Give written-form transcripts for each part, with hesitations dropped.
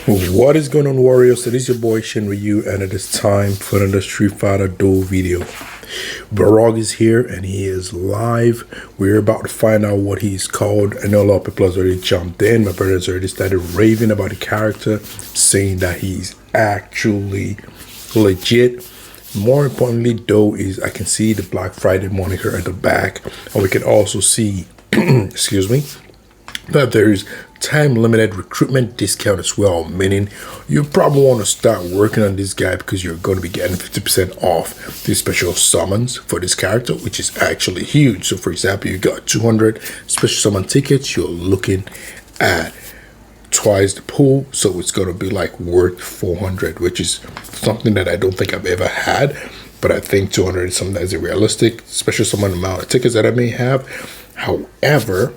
What is going on, Warriors? So this is your boy Shinryu, and it is time for another Street Fighter Duel video. Balrog is here and he is live. We're about to find out what he's called. I know a lot of people have already jumped in. My brother's already started raving about the character, saying that he's actually legit. More importantly though is I can see the Black Friday moniker at the back, and we can also see excuse me, that there is time limited recruitment discount as well, meaning you probably want to start working on this guy because you're going to be getting 50% off the special summons for this character, which is actually huge. So for example, you got 200 special summon tickets, you're looking at twice the pool, so it's going to be like worth 400, which is something that I don't think I've ever had, but I think 200 is something that's a realistic special summon amount of tickets that I may have. However,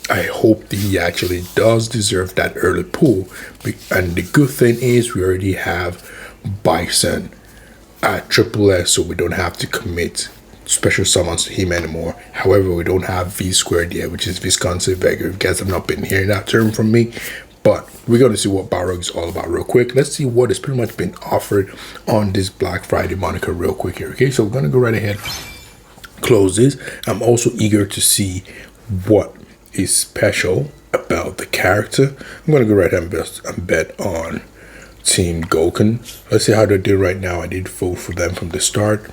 I hope that he actually does deserve that early pull. And the good thing is we already have Bison at Triple S, so we don't have to commit special summons to him anymore. However, we don't have V squared yet, which is Viscount Beggar. You guys have not been hearing that term from me, but we're going to see what Balrog is all about real quick. Let's see what has pretty much been offered on this Black Friday moniker real quick here. Okay, so we're going to go right ahead, close this. I'm also eager to see what is special about the character. I'm going to go right ahead and bet on Team Goken. Let's see how they do right now. I did vote for them from the start.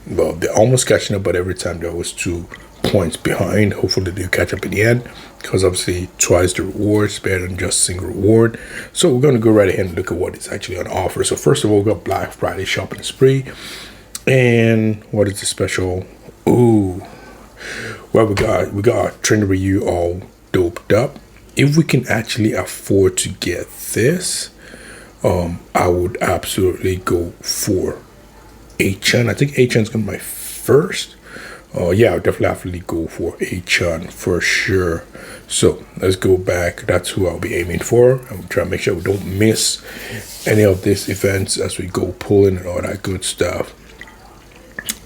Well, they're almost catching up, but every time there was 2 points behind. Hopefully they do catch up in the end, because obviously twice the reward is better than just single reward. So we're going to go right ahead and look at what is actually on offer. So first of all, we got Black Friday shopping spree. And what is the special? Ooh, well, we got Trainer Ryu all doped up. If we can actually afford to get this, I would absolutely go for A-chan. I think A-chan is gonna be my first. Yeah, I would definitely go for A-chan for sure. So let's go back. That's who I'll be aiming for. I'm trying to make sure we don't miss any of these events as we go pulling and all that good stuff.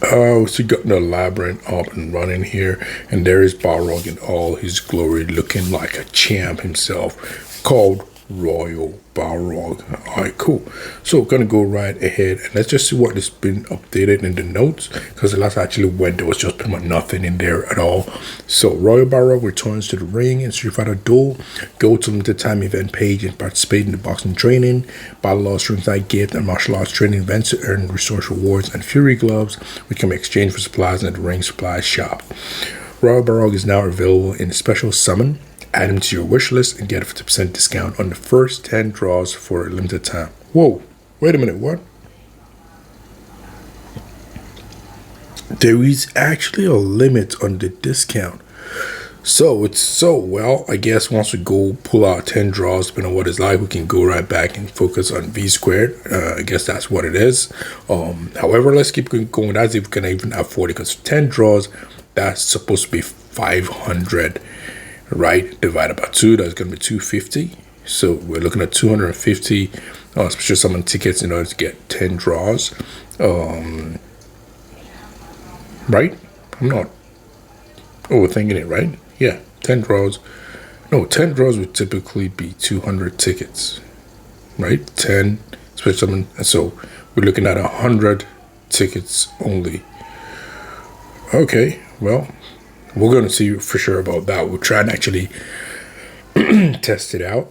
So we got the labyrinth up and running here, and there is Balrog in all his glory, looking like a champ himself, called Royal Balrog. Alright, cool. So we're gonna go right ahead and let's just see what has been updated in the notes, because the last I actually went, there was just pretty much nothing in there at all. So Royal Balrog returns to the ring in Street Fighter Duel. Go to the time event page and participate in the boxing training, battle arts ringside gift, and martial arts training events to earn resource rewards and fury gloves, which can be exchanged for supplies at the ring supply shop. Royal Balrog is now available in a special summon. Add him to your wish list and get a 50% discount on the first 10 draws for a limited time. Whoa, wait a minute, what? There is actually a limit on the discount. So well, I guess once we go pull out 10 draws, depending on what it's like, we can go right back and focus on V squared. I guess that's what it is. However, let's keep going. That's if we can even afford it, because 10 draws, that's supposed to be 500. Right, divided by 2, that's going to be 250. So we're looking at 250 special summon tickets in order to get 10 draws. Right? I'm not overthinking it, right? Yeah, 10 draws. No, 10 draws would typically be 200 tickets, right? 10 special summon, and so we're looking at 100 tickets only. Okay, well, we're going to see for sure about that. We'll try and actually test it out.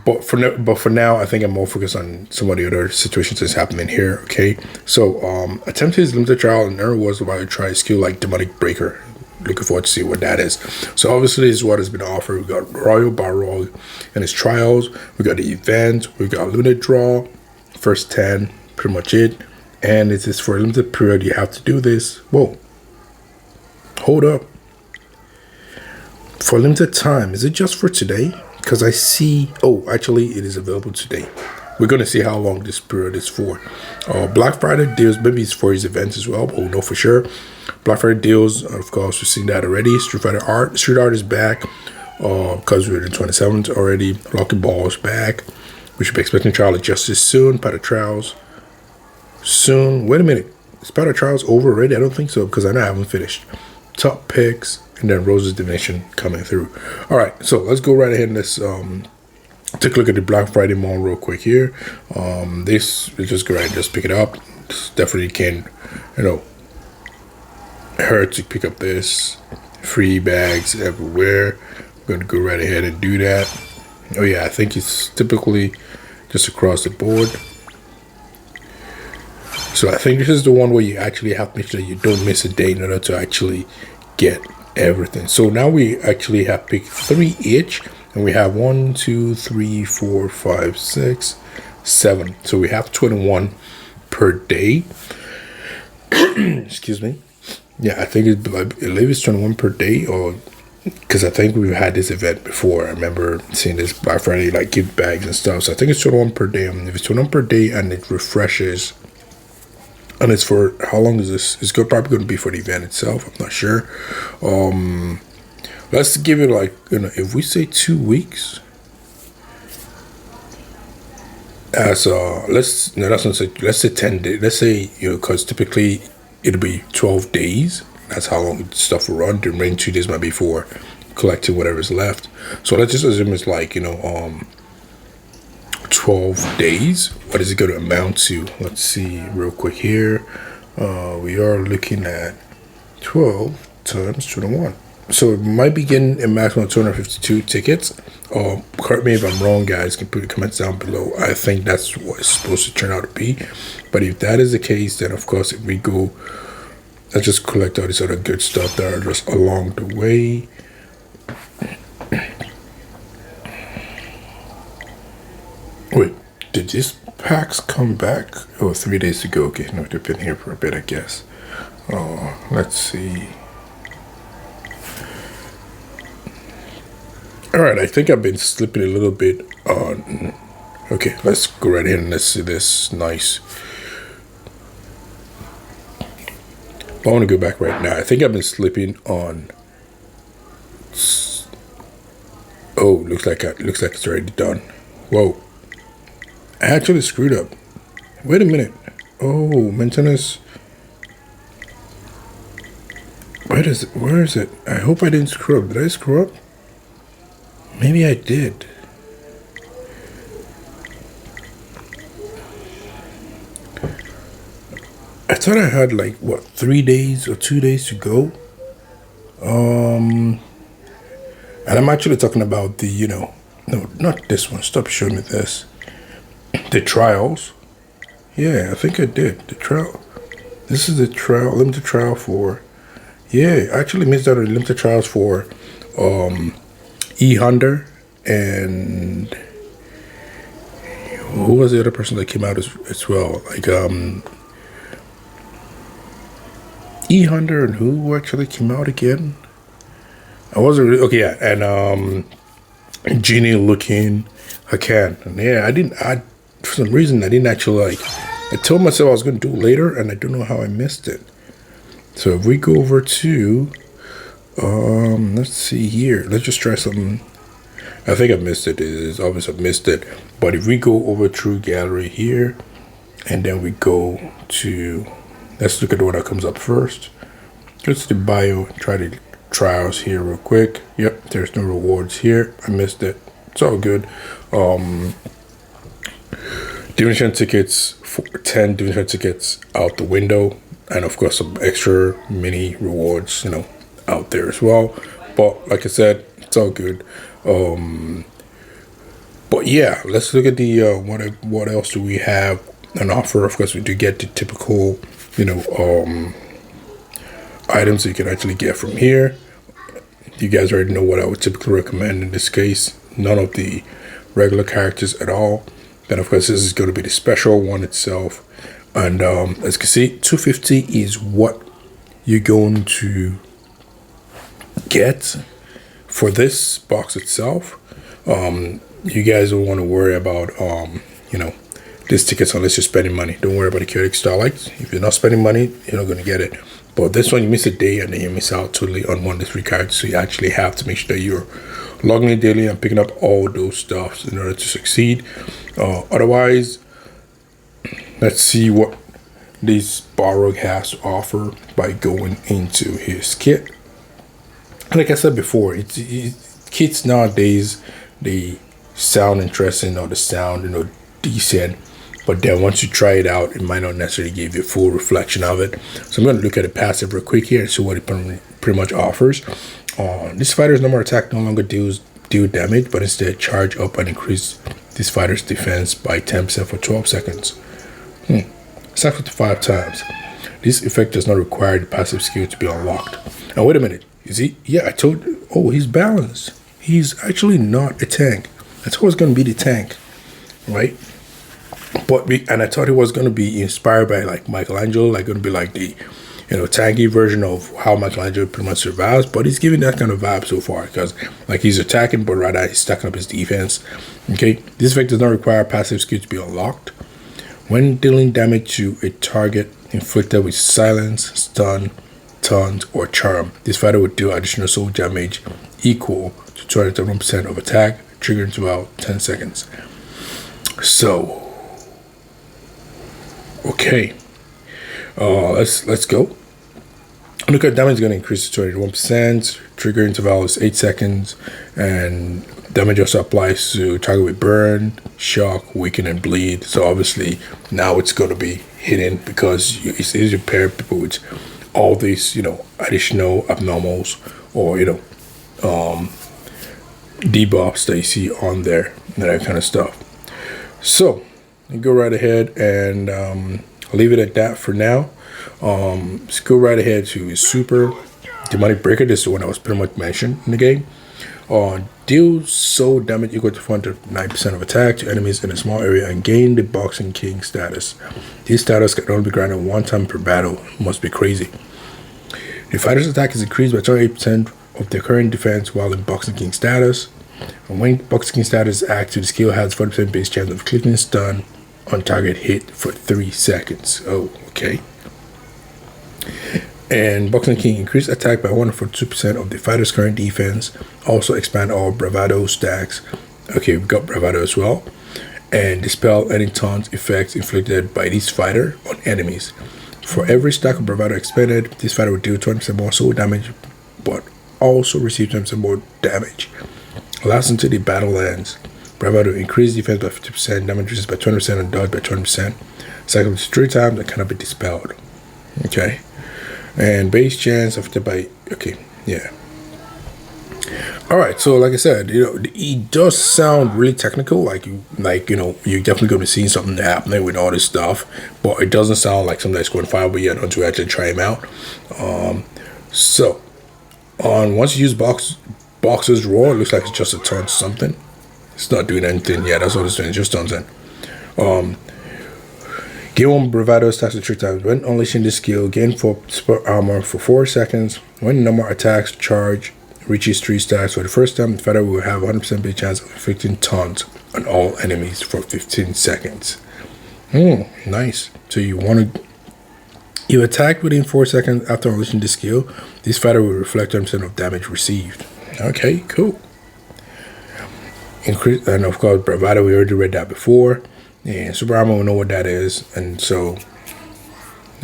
But for now, I think I'm more focused on some of the other situations that's happening here. Okay, so attempt his limited trial and error was about to try a skill like Demonic Breaker. Looking forward to see what that is. So obviously, this is what has been offered. We got Royal Balrog and his trials. We got the event. We got limited draw. First 10, pretty much it. And it is for a limited period. You have to do this. Whoa. Hold up. For a limited time. Is it just for today? Because I see... Oh, actually, it is available today. We're going to see how long this period is for. Black Friday deals. Maybe it's for his events as well. But we'll know for sure. Black Friday deals. Of course, we've seen that already. Street Fighter Art. Street Art is back. Because we're in 27th already. Lucky Ball is back. We should be expecting Trial of Justice soon. Pattern Trials. Soon. Wait a minute. Is Battle Trials over already? I don't think so, because I know I haven't finished. top picks, and then Rose's Divination coming through. All right, so let's go right ahead and let's take a look at the Black Friday mall real quick here. This is just go ahead and just pick it up. This definitely can, hurt to pick up this. Free bags everywhere. I'm going to go right ahead and do that. Oh yeah, I think it's typically just across the board. So I think this is the one where you actually have to make sure you don't miss a day in order to actually get everything. So now we actually have picked 3 each, and we have 1, 2, 3, 4, 5, 6, 7. So we have 21 per day. Excuse me. Yeah, I think I believe it's 21 per day, or because I think we've had this event before. I remember seeing this Black Friday like gift bags and stuff. So I think it's 21 per day. If it's 21 per day and it refreshes, and it's for how long is this? It's probably going to be for the event itself. I'm not sure. Let's give it like, if we say 2 weeks. As let's say 10 days. Let's say, because typically it'll be 12 days. That's how long stuff will run. The remaining 2 days might be for collecting whatever's left. So let's just assume it's like 12 days. What is it going to amount to? Let's see real quick here. We are looking at 12 times 21. So it might be getting a maximum of 252 tickets. Correct me if I'm wrong, guys. You can put your comments down below. I think that's what it's supposed to turn out to be. But if that is the case, then of course if we go, let's just collect all this other good stuff that are just along the way. Wait, did these packs come back? Oh, 3 days ago. Okay, no, they've been here for a bit, I guess. Let's see. All right, I think I've been slipping a little bit on. Okay, let's go right in and let's see this. Nice. I want to go back right now. I think I've been slipping on. Oh, looks like it's already done. Whoa. I actually screwed up. Wait a minute. Oh, maintenance. Where is it? I hope I didn't screw up. Did I screw up? Maybe I did. I thought I had like, what, 3 days or 2 days to go? And I'm actually talking about the, no, not this one. Stop showing me this. The trials. Yeah, I think I did. The trial. This is the trial, limited trial for, yeah, I actually missed out on the limited trials for E-Honda and who was the other person that came out as well? Like E-Honda and who actually came out again? I wasn't really, okay, yeah, and Genie looking Hakan. And yeah, for some reason I didn't actually like, I told myself I was going to do it later and I don't know how I missed it. So if we go over to let's see here, let's just try something. I think I missed it. It's obvious I missed it. But if we go over True Gallery here and then we go to, let's look at what that comes up first. Go to the bio, try the trials here real quick. Yep, there's no rewards here. I missed it. It's all good. Divination tickets, 10 divination tickets out the window, and of course some extra mini rewards, out there as well. But like I said, it's all good. But yeah, let's look at the what else do we have on offer. Of course, we do get the typical, items that you can actually get from here. You guys already know what I would typically recommend in this case. None of the regular characters at all. Then of course this is going to be the special one itself. And as you can see, 250 is what you're going to get for this box itself. You guys don't want to worry about these tickets unless you're spending money. Don't worry about the chaotic starlights. If you're not spending money, you're not going to get it. But this one, you miss a day and then you miss out totally on one of the 3 cards. So you actually have to make sure that you're logging in daily and picking up all those stuffs in order to succeed. Otherwise, let's see what this Balrog has to offer by going into his kit. like I said before, kids nowadays, they sound interesting, or the sound, decent. But then once you try it out, it might not necessarily give you a full reflection of it. So I'm going to look at the passive real quick here and see what it pretty much offers. This fighter's normal attack no longer deal damage, but instead charge up and increase this fighter's defense by 10% for 12 seconds. It's actually 5 times. This effect does not require the passive skill to be unlocked. Now wait a minute. Is he? Yeah, I told you. Oh, he's balanced. He's actually not a tank. I thought it was going to be the tank, right? And I thought it was going to be inspired by like Michelangelo, like going to be like the, tanky version of how Michelangelo pretty much survives. But he's giving that kind of vibe so far because like he's attacking, but rather he's stacking up his defense. Okay, this effect does not require passive skill to be unlocked. When dealing damage to a target inflicted with silence, stun, taunt, or charm, this fighter would deal additional soul damage equal to 231% of attack, triggering to about 10 seconds. So, okay, let's go. Look at damage is going to increase to 21%. Trigger interval is 8 seconds, and damage also applies to target with burn, shock, weaken, and bleed. So obviously now it's going to be hidden because it's easy to pair people with all these, additional abnormals or debuffs that you see on there, that kind of stuff. So you go right ahead and I'll leave it at that for now. Let's go right ahead to Super Demonic Breaker. This is the one that was pretty much mentioned in the game. Deal soul damage equal to 409% of attack to enemies in a small area and gain the Boxing King status. This status can only be granted one time per battle. Must be crazy. The fighter's attack is increased by 28% of their current defense while in Boxing King status. And when Boxing King status is active, the skill has 40% base chance of clicking stun on target hit for 3 seconds. Oh, okay. And Boxing King increased attack by 142% of the fighter's current defense. Also expand all bravado stacks. Okay, we've got bravado as well. And dispel any taunt effects inflicted by this fighter on enemies. For every stack of bravado expended, this fighter will deal 20% more soul damage, but also receive 20% more damage. Last until the battle ends. Bravado increase defense by 50%, damage reduces by 20%, and dodge by 20%. Cycles 3 times and cannot be dispelled. Okay. And base chance after by Alright, so like I said, it does sound really technical, like you're definitely going to be seeing something happening with all this stuff, but it doesn't sound like something that's going to fire yet until you actually try him out. Once you use Boxer's Roar, it looks like it's just a taunt something. It's not doing anything. Yeah, that's what it's doing, just taunts in. Gain 1 bravado stacks to 3 times. When unleashing this skill, gain 4 spell armor for 4 seconds. When number attacks charge reaches 3 stacks for the first time, the fighter will have 100% big chance of inflicting taunt on all enemies for 15 seconds. Nice. So you attack within 4 seconds after unleashing this skill. This fighter will reflect 10% of damage received. Okay, cool. Increase, and of course, bravado, we already read that before. And super armor, we know what that is. And so,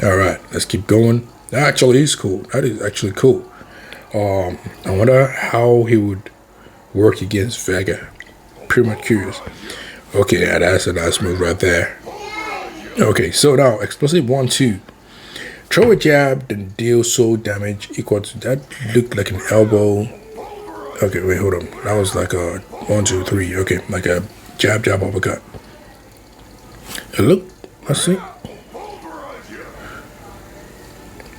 alright, let's keep going. That actually is cool. That is actually cool. I wonder how he would work against Vega. Pretty much curious. Okay, yeah, that's a nice move right there. Okay, so now, explosive 1-2. Throw a jab, then deal soul damage equal to that. Looked like an elbow. Okay, wait, hold on. That was like a 1, 2, 3. Okay, like a jab, uppercut. Look, let's see.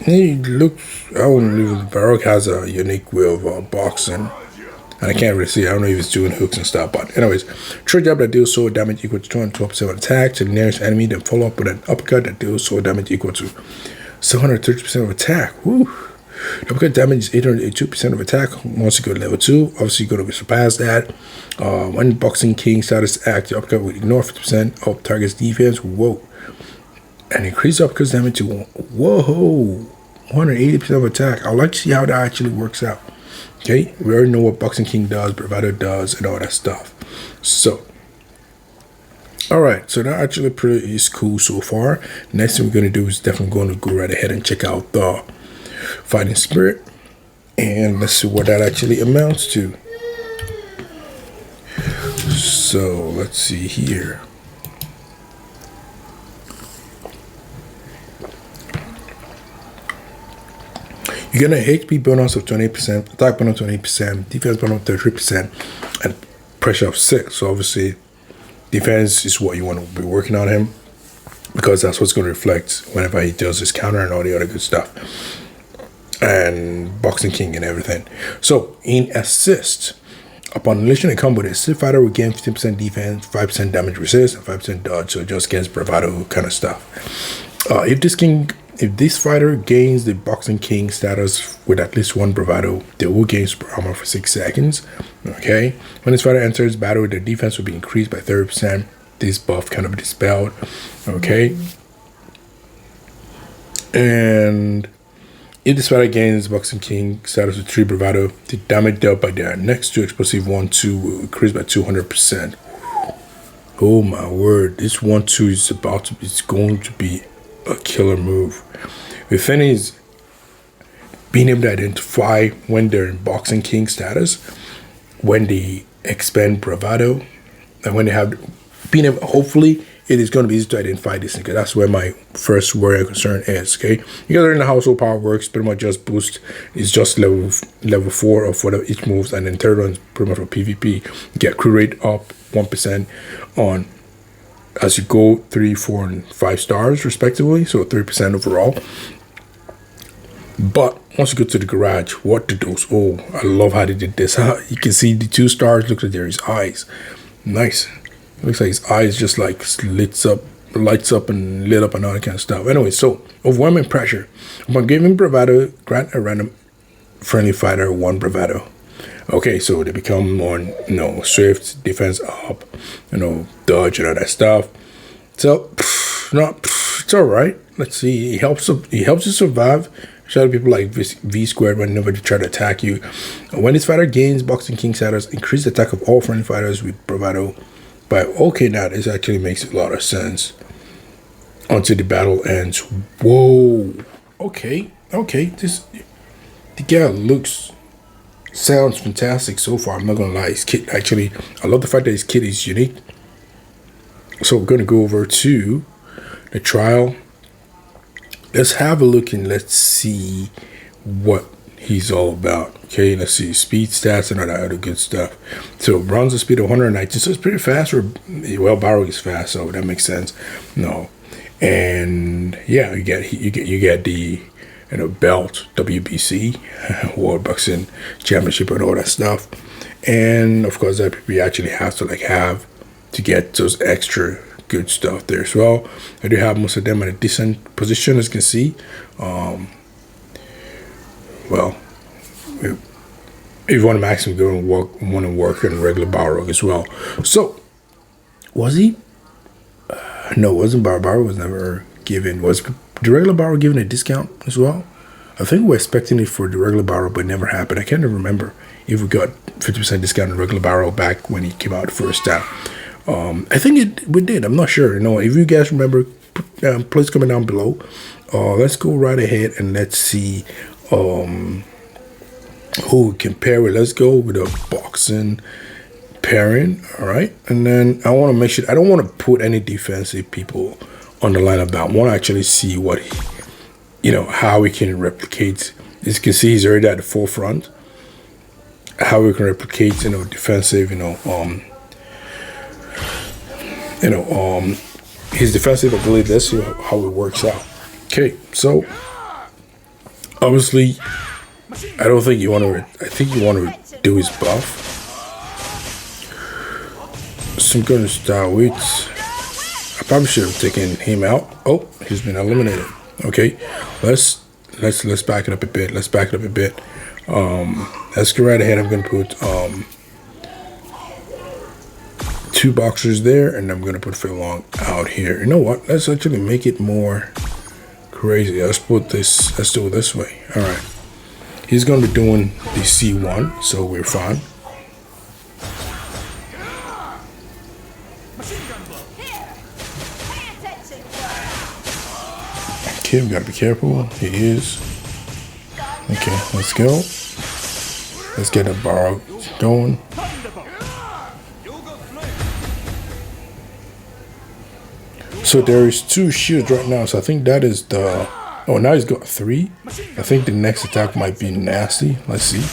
He looks, I don't know, Balrog has a unique way of boxing. And I can't really see, I don't know if he's doing hooks and stuff. But anyways, throw a jab that deals soul damage equal to 212% of attack to the nearest enemy, then follow up with an uppercut that deals soul damage equal to 730% of attack. Woo! The uppercut damage is 882% of attack once you go to level 2. Obviously, you're going to surpass that. When Boxing King status acts, the uppercut will ignore 50% of target's defense. Whoa. And increase uppercut damage to, whoa, 180% of attack. I'd like to see how that actually works out. Okay, we already know what Boxing King does, bravado does, and all that stuff. So, alright, so that actually pretty is cool so far. Next thing we're going to do is definitely going to go right ahead and check out the Fighting Spirit. And let's see what that actually amounts to. So let's see here. You're gonna HP bonus of 20%, attack bonus of 20%, defense bonus of 33%, and pressure of 6. So obviously, defense is what you want to be working on him, because that's what's going to reflect whenever he does his counter and all the other good stuff, and boxing king and everything. So in assist, upon unleashing a combo, the assist fighter will gain 15% defense, 5% damage resist, and 5% dodge. So just against bravado kind of stuff. If this fighter gains the boxing king status with at least one bravado, they will gain super armor for 6 seconds. Okay, when this fighter enters battle, their defense will be increased by 30%. This buff kind of dispelled. Okay, and if this fighter gains boxing king status with 3 bravado, the damage dealt by their next 2 explosive 1-2 will increase by 200%. Oh my word, this 1-2 is going to be a killer move. The thing is, being able to identify when they're in boxing king status, when they expend bravado, and when they have being able, hopefully it is going to be easy to identify this, because that's where my first worry and concern is. Okay, you guys are in the household power works pretty much just boost. It's just level 4 of whatever each moves, and then third one is pretty much for PvP. You get crew rate up 1% on as you go 3, 4, and 5 stars respectively, so 3% overall. But once you go to the garage, what do those? Oh, I love how they did this. You can see the 2 stars. Looks like there his eyes. Nice. It looks like his eyes just like lights up and lit up and all that kind of stuff. Anyway, so overwhelming pressure. Upon giving bravado, grant a random friendly fighter 1 bravado. Okay, so they become more, swift, defense up, dodge and all that stuff. So, it's all right. Let's see. He helps you survive. Shout out to people like V squared whenever they try to attack you. When this fighter gains boxing king status, increase the attack of all friendly fighters with bravado. But okay, now this actually makes a lot of sense. Until the battle ends. Whoa. Okay. The guy sounds fantastic so far. I'm not gonna lie. His kit actually, I love the fact that his kit is unique. So we're gonna go over to the trial. Let's have a look and let's see what he's all about. Okay, let's see speed stats and all that other good stuff. So bronze speed of 119, so it's pretty fast. Well, Balrog is fast, so that makes sense. No, and yeah, you get the belt, WBC, World Boxing Championship, and all that stuff. And of course, that we actually have to have to get those extra good stuff there as well. I do have most of them in a decent position, as you can see. Well, if you want to maximum go and want to work in regular Balrog as well. So, was he? No, wasn't Balrog was never given. Was the regular Balrog given a discount as well? I think we were expecting it for the regular Balrog, but it never happened. I can't even remember if we got 50% discount on regular Balrog back when he came out the first time. I think we did. I'm not sure. If you guys remember, please comment down below. Let's go right ahead and let's see who we compare with. Let's go with a boxing pairing. All right, and then I want to make sure I don't want to put any defensive people on the lineup. That I want to actually see what how we can replicate. As you can see, he's already at the forefront. How we can replicate defensive his defensive ability. Let's see how it works out. Okay, so obviously I don't think you want to. I think you want to do his buff. Some kind of style weights. I probably should have taken him out. Oh, he's been eliminated. Okay, let's back it up a bit. Let's go right ahead. I'm gonna put 2 boxers there, and I'm gonna put Phil Long out here. You know what? Let's actually make it more crazy. Let's do it this way. All right. He's gonna be doing the C1, so we're fine. Okay, we gotta be careful. He is. Okay, let's go. Let's get a Balrog going. So there is 2 shields right now. So I think that is the... Oh, now he's got 3. I think the next attack might be nasty. Let's see.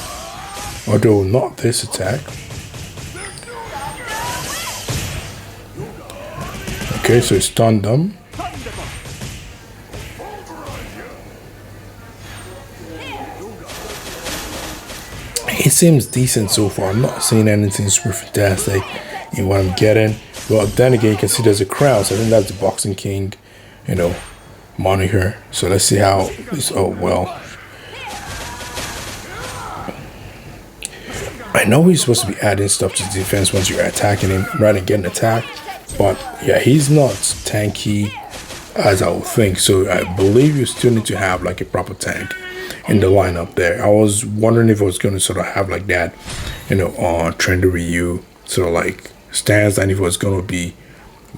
Although not this attack. Okay, so it's stunned them. It seems decent so far. I'm not seeing anything super fantastic in what I'm getting. Well, then again, you can see there's a crown. So I think that's the Boxing King, you know, moniker. So let's see how this... Oh, well. I know he's supposed to be adding stuff to defense once you're attacking him rather than getting attacked. But yeah, he's not tanky as I would think. So I believe you still need to have like a proper tank in the lineup there. I was wondering if I was going to sort of have like that, you know, trendy Ryu sort of like stance, and if it was going to be...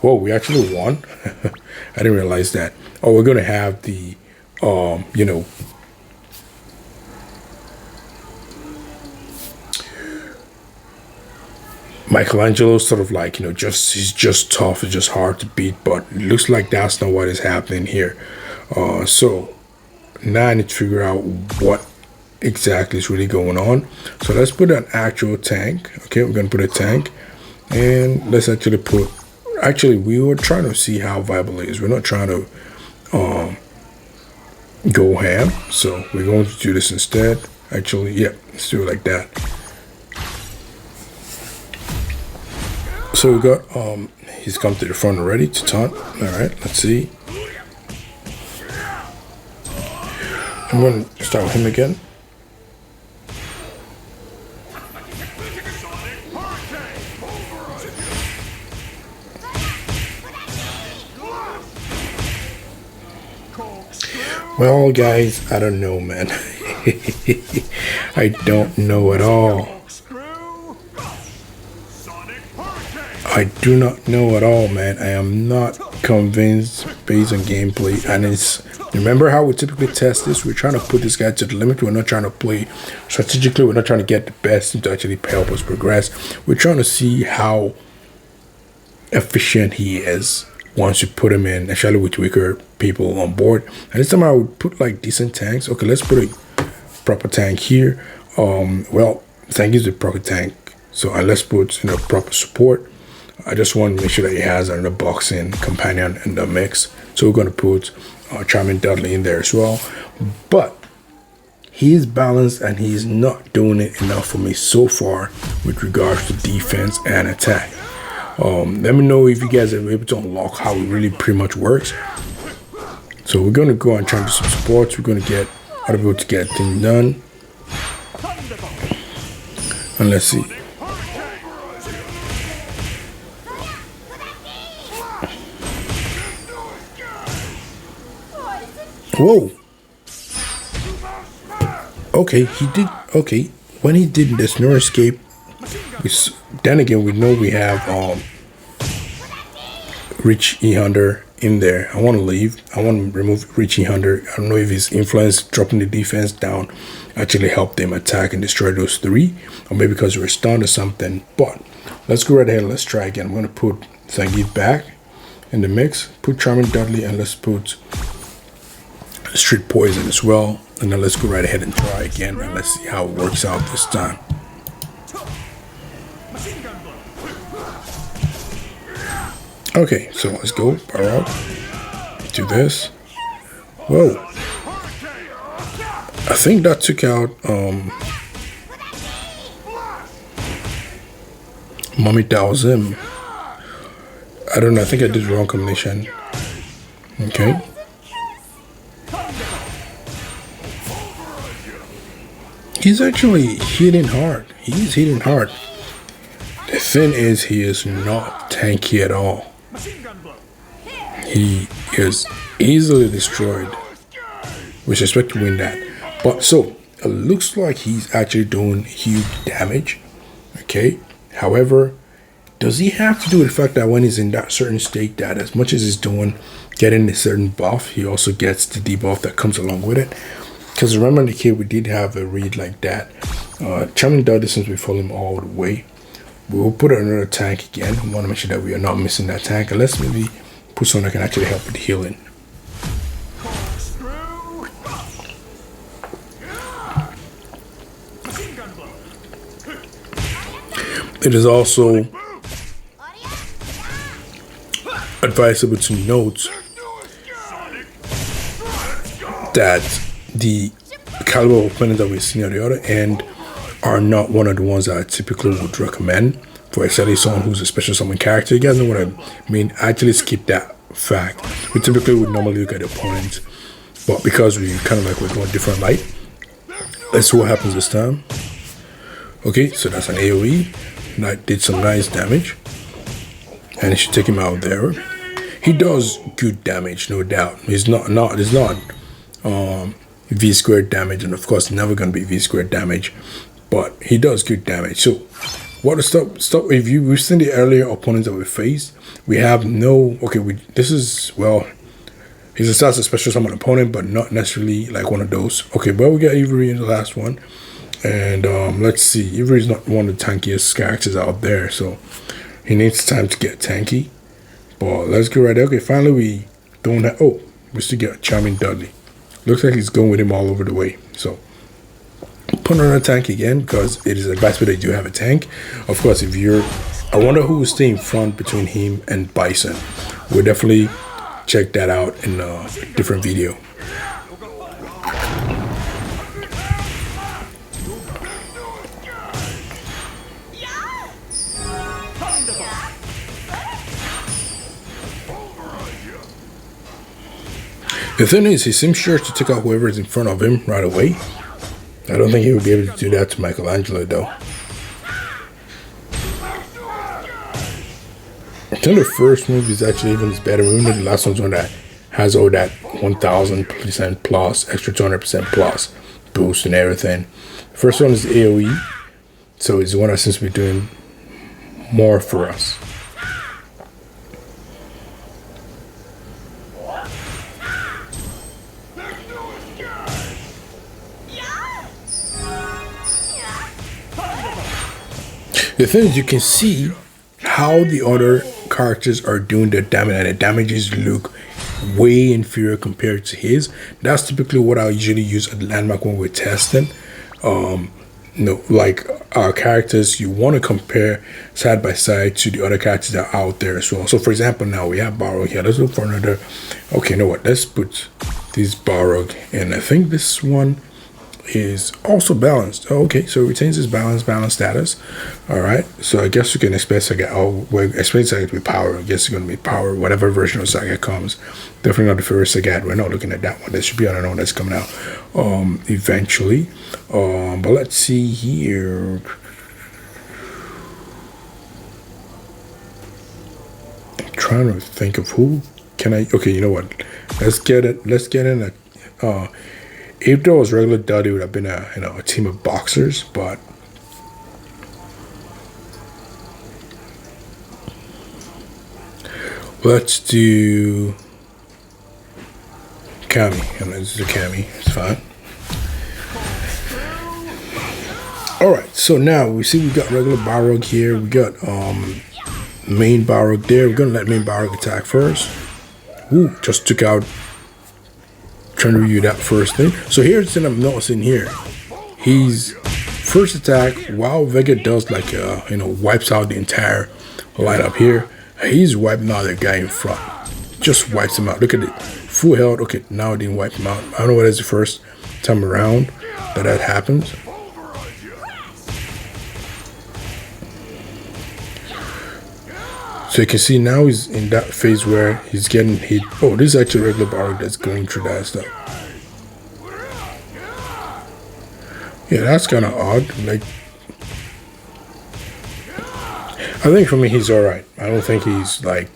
Whoa, we actually won. I didn't realize that. Oh, we're going to have the, you know, Michelangelo sort of like, you know, he's just tough, it's just hard to beat, but it looks like that's not what is happening here. So now I need to figure out what exactly is really going on. So let's put an actual tank. Okay, we're gonna put a tank, and let's actually put... Actually, we were trying to see how viable it is. We're not trying to go ham, so we're going to do this instead. Actually, yeah, let's do it like that. So we got he's come to the front already to taunt. All right, let's see. I'm going to start with him again. Well, guys, I don't know, man. I don't know at all. I do not know at all, man. I am not convinced based on gameplay. And it's... Remember how we typically test this? We're trying to put this guy to the limit. We're not trying to play strategically. We're not trying to get the best to actually help us progress. We're trying to see how efficient he is once you put him in, especially with weaker people on board. And this time I would put like decent tanks. Okay, let's put a proper tank here. Well, tank is the proper tank. So let's put, you know, proper support. I just want to make sure that he has another boxing companion in the mix. So we're going to put Charming Dudley in there as well. But he's balanced and he's not doing it enough for me so far with regards to defense and attack. Let me know if you guys are able to unlock how it really pretty much works. So we're going to go and try to do some supports. We're going to get other people to get things done. And let's see. Whoa. Okay, he did. Okay, when he did this no escape, then again we know we have Rich E Hunter in there. I want to leave. I want to remove Rich E Hunter. I don't know if his influence dropping the defense down actually helped them attack and destroy those 3, or maybe because they were stunned or something. But let's go right ahead and let's try again. I'm going to put Zangief back in the mix, put Charming Dudley, and let's put Street Poison as well. And then let's go right ahead and try again, and let's see how it works out this time. Okay, so let's go. Balrog. Do this. Whoa. I think that took out Mommy Daozim. I don't know, I think I did the wrong combination. Okay. He's actually hitting hard. He's hitting hard. The thing is, he is not tanky at all. He is easily destroyed. We expect to win that. But so, it looks like he's actually doing huge damage. Okay. However, does he have to do with the fact that when he's in that certain state, that as much as he's doing, getting a certain buff, he also gets the debuff that comes along with it? Because remember in the kid, we did have a read like that. Charming Dudley, since we follow him all the way, we'll put another tank again. We want to make sure that we are not missing that tank. And let's maybe put someone that can actually help with healing. It is also advisable to note that the caliber of opponents that we're seeing on the other end are not one of the ones that I typically would recommend for especially someone who's a special summon character. You guys know what I mean? Actually skip that fact. We typically would normally look at the opponents, but because we kind of like we're going different light, let's see what happens this time. Okay, so that's an AoE. That did some nice damage, and it should take him out there. He does good damage, no doubt. It's not V squared damage, and of course never gonna be V squared damage, but he does good damage. So what to stop if we've seen the earlier opponents that we faced, we have no this is, well, he's a special summon opponent, but not necessarily like one of those. Okay, but we got Avery in the last one. And let's see, Avery's not one of the tankiest characters out there, so he needs time to get tanky. But let's go right there. Okay, finally we don't have, we still get Charming Dudley. Looks like he's going with him all over the way. So put on a tank again, because it is advisable that you have a tank. Of course, if you're, I wonder who will stay in front between him and Bison. We'll definitely check that out in a different video. The thing is, he seems sure to take out whoever is in front of him right away. I don't think he would be able to do that to Michelangelo, though. I think the first move is actually even his better move than the last one's one that has all that 1000% plus, extra 200% plus boost and everything. The first one is AoE, so it's the one that seems to be doing more for us. The thing is, you can see how the other characters are doing their damage, and the damages look way inferior compared to his. That's typically what I usually use at landmark when we're testing. Like our characters, you want to compare side by side to the other characters that are out there as well. So for example, now we have Balrog here. Let's look for another. Okay, you know what? Let's put this Balrog, and I think this one is also balanced. Okay, so it retains its balance status. All right, so I guess you can expect Sagat. We're expecting Sagat to be power. I guess it's going to be power, whatever version of Sagat comes. Definitely not the first Sagat. We're not looking at that one. There should be another one that's coming out eventually. But let's see here. I'm trying to think of who can I. Okay, you know what? Let's get it. Let's get in a. If there was regular Dudley, it would have been a team of boxers, but let's do Kami. And let's do Kami. It's fine. All right. So now we see we got regular Balrog here. We got main Balrog there. We're gonna let main Balrog attack first. Ooh, just took out. Trying to review that first thing. So here's the thing I'm noticing here. He's first attack, while Vega does like wipes out the entire lineup here. He's wiping out the guy in front. Just wipes him out. Look at it. Full health. Okay, now it didn't wipe him out. I don't know whether it's the first time around that happens. So you can see now he's in that phase where he's getting hit. Oh, this is actually regular Balrog that's going through that stuff. Yeah, that's kind of odd. Like, I think for me he's alright. I don't think he's like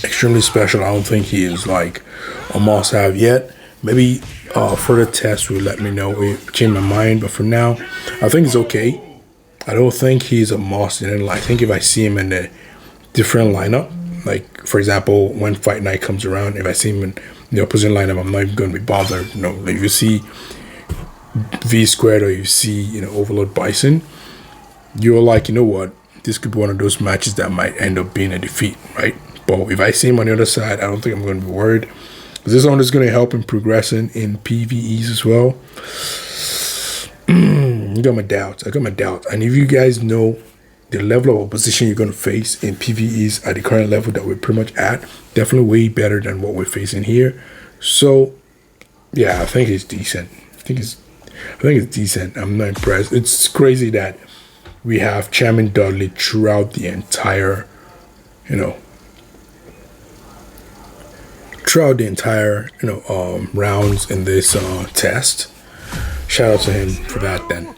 extremely special. I don't think he is like a must-have yet. Maybe further tests will let me know. It change my mind, but for now, I think it's okay. I don't think he's a must. And I think if I see him in the different lineup, like for example when fight night comes around, if I see him in the opposite lineup, I'm not even going to be bothered. Like if you see V Squared or you see, Overlord Bison, you're like, you know what, this could be one of those matches that might end up being a defeat, right? But if I see him on the other side, I don't think I'm going to be worried. This one is going to help him progressing in PvEs as well. I got my doubts. And if you guys know the level of opposition you're going to face in PvEs at the current level that we're pretty much at, definitely way better than what we're facing here. So, yeah, I think it's decent. I think it's decent. I'm not impressed. It's crazy that we have Chairman Dudley throughout the entire, rounds in this test. Shout out to him for that then.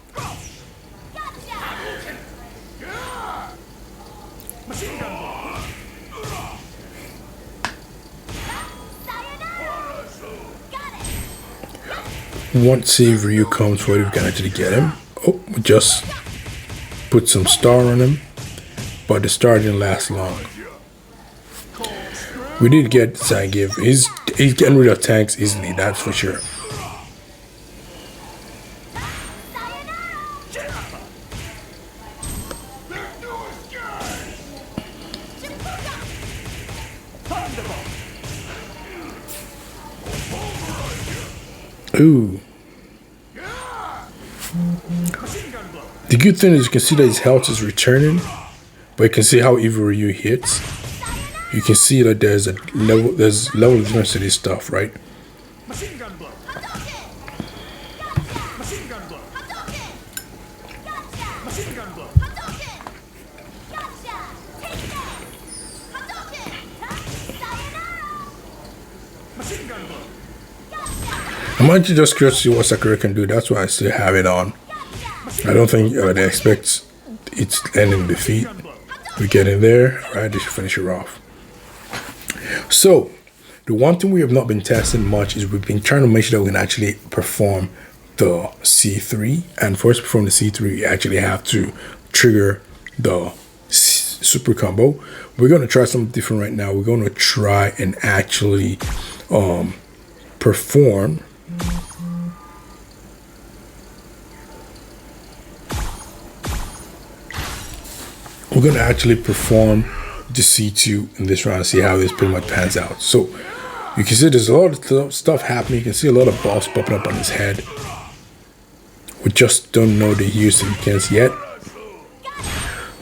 Once Save Ryu comes forward, we can actually get him. Oh, we just put some star on him, but the star didn't last long. We did get Zangief. He's getting rid of tanks easily, that's for sure. Ooh. The good thing is you can see that his health is returning, but you can see how evil Ryu hits. You can see that there's level of difference to this stuff, right? I'm actually just curious to see what Sakura can do. That's why I still have it on. I don't think they expect it to end in defeat. We get in there, right? They should finish her off. So, the one thing we have not been testing much is we've been trying to make sure that we can actually perform the C3. And for us to perform the C3, we actually have to trigger the super combo. We're going to try something different right now. We're going to try and actually perform the C2 in this round and see how this pretty much pans out. So you can see there's a lot of stuff happening. You can see a lot of balls popping up on his head. We just don't know the use of the yet.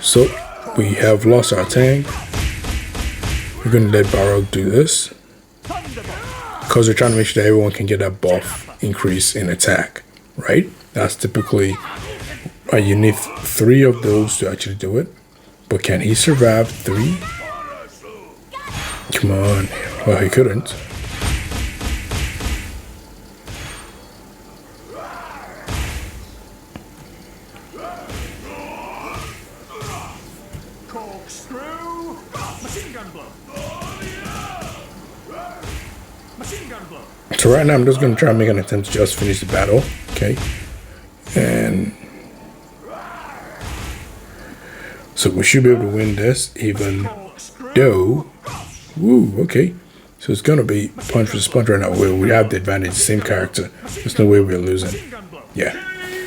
So we have lost our tank. We're going to let Balrog do this, because we're trying to make sure that everyone can get that buff increase in attack, right? That's typically, you need 3 of those to actually do it. But can he survive 3? Come on. Well, he couldn't. So right now I'm just going to try and make an attempt to just finish the battle. Okay. And so we should be able to win this, even though, okay. So it's going to be punch for punch right now. We have the advantage, same character. There's no way we're losing. Yeah.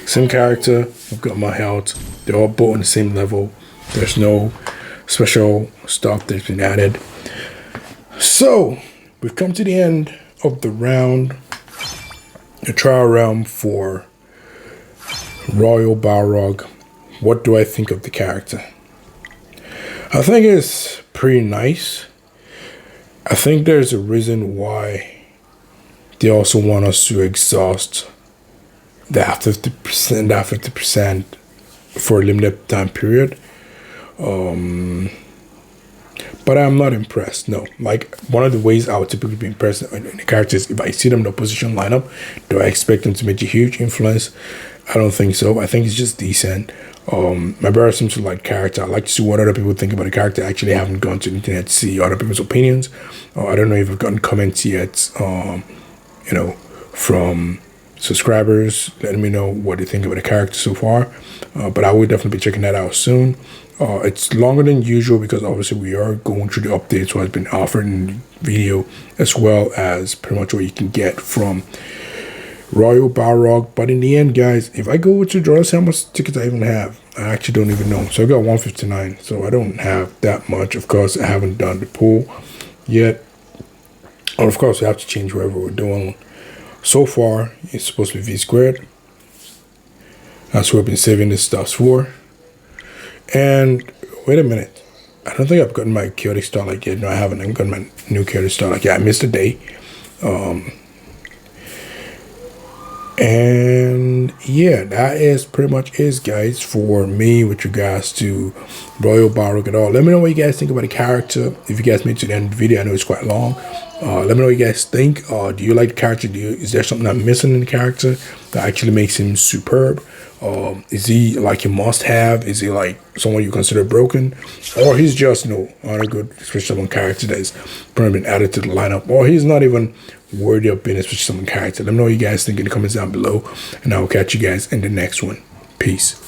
Same character, I've got my health. They're all both on the same level. There's no special stuff that's been added. So, we've come to the end of the round. The trial round for Royal Balrog. What do I think of the character? I think it's pretty nice. I think there's a reason why they also want us to exhaust that 50% for a limited time period. But I'm not impressed, no. Like, one of the ways I would typically be impressed in the characters, if I see them in the opposition lineup, do I expect them to make a huge influence? I don't think so. I think it's just decent. My brother seems to like character. I like to see what other people think about the character. I actually haven't gone to the internet to see other people's opinions. I don't know if I've gotten comments yet, from subscribers letting me know what they think about the character so far. But I will definitely be checking that out soon. It's longer than usual because obviously we are going through the updates, what has been offered in the video, as well as pretty much what you can get from Royal Balrog. But in the end, guys, if I go with your draw, how much tickets I even have? I actually don't even know. So I got 159. So I don't have that much. Of course, I haven't done the pool yet. And of course, we have to change whatever we're doing. So far, it's supposed to be V squared. That's what I've been saving this stuff for. And wait a minute. I don't think I've gotten my chaotic starlight yet. No, I haven't. I've gotten my new chaotic starlight. Yeah, I missed a day. And yeah, that is pretty much it, guys, for me with regards to Royal Balrog and all. Let me know what you guys think about the character. If you guys made it to the end of the video, I know it's quite long. Let me know what you guys think. Do you like the character? Is there something I'm missing in the character that actually makes him superb? Is he like a must-have? Is he like someone you consider broken? Or he's just, you know, not a good special summon character that's probably been added to the lineup? Or he's not even worthy of being a special summon character? Let me know what you guys think in the comments down below. And I will catch you guys in the next one. Peace.